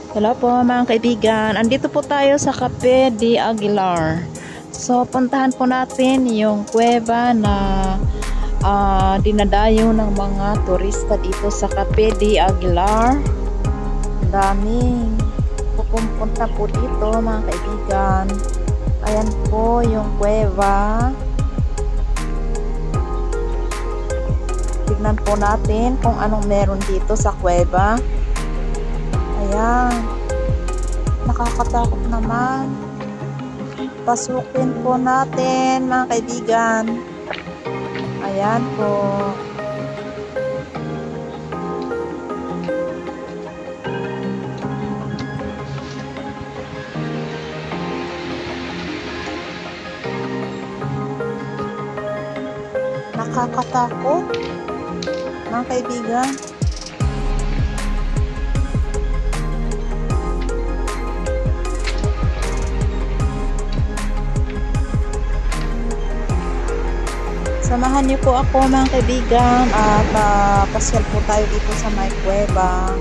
Hello po mga kaibigan, andito po tayo sa Cafe de Aguilar. So puntahan po natin yung kuweba na dinadayo ng mga turista dito sa Cafe de Aguilar. Ang daming pupunta po dito mga kaibigan. Ayan po yung kuweba. Tignan po natin kung anong meron dito sa kuweba. Ayan, nakakatakot naman. Pasukin po natin mga kaibigan. Ayan po. Nakakatakot mga kaibigan. Samahan niyo po ako mga kaibigan at pasyal po tayo dito sa may kuweba.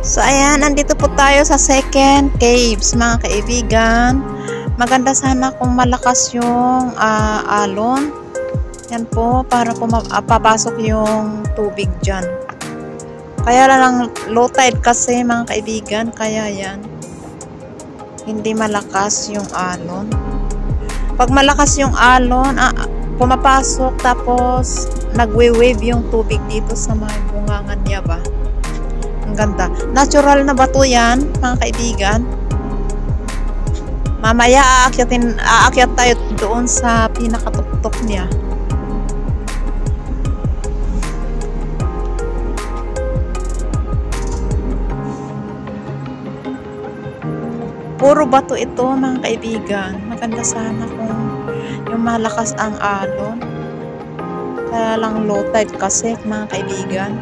So ayan, nandito po tayo sa second caves mga kaibigan. Maganda sana kung malakas yung alon. Yan po, para po papasok yung tubig dyan. Kaya lang low tide kasi mga kaibigan, kaya yan. Hindi malakas yung alon. Pag malakas yung alon, pumapasok tapos nagwe-wave yung tubig dito sa mga bungangan niya ba. Ang ganda. Natural na bato yan, mga kaibigan. Mamaya aakyat tayo doon sa pinakatuktok niya. Puro bato ito, mga kaibigan. Maganda sana kung yung malakas ang alon. Kaya lang low tide kasi, mga kaibigan.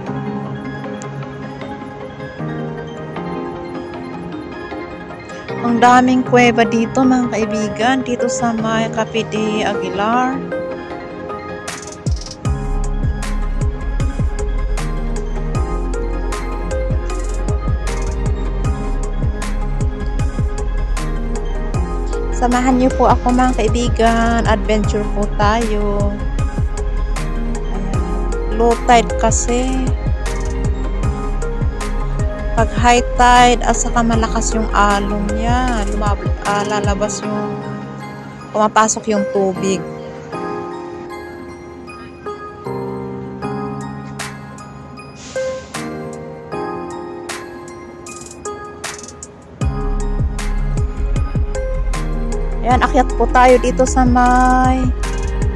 Ang daming kuweba dito mga kaibigan, dito sa may Cafe de Aguilar. Samahan niyo po ako mga kaibigan, adventure po tayo. Low tide kasi. Pag high tide at saka malakas yung alon niya, lalabas yung pumapasok yung tubig. Ayan, akyat po tayo dito sa may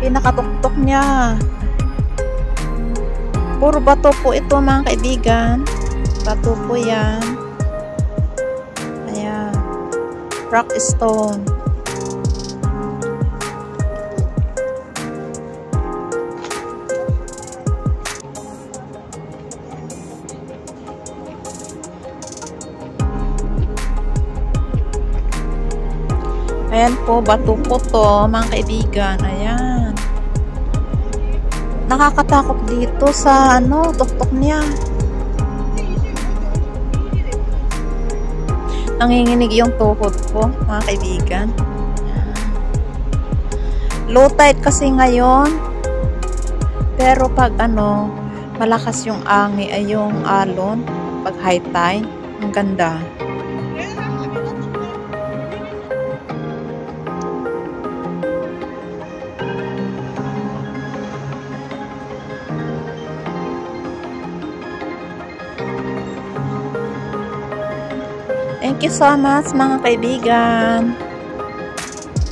pinakatuktok niya. Puro bato po ito mga kaibigan. Bato po yan. Ayan. Rock stone. Ayan po, bato po to mga kaibigan. Ayan. Nakakatakot dito sa tuktok niya. Nanginginig yung tuhod ko, mga kaibigan. Low tide kasi ngayon. Pero pag malakas yung yung alon, pag high tide, ang ganda. Thank you so much mga kaibigan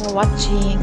for watching.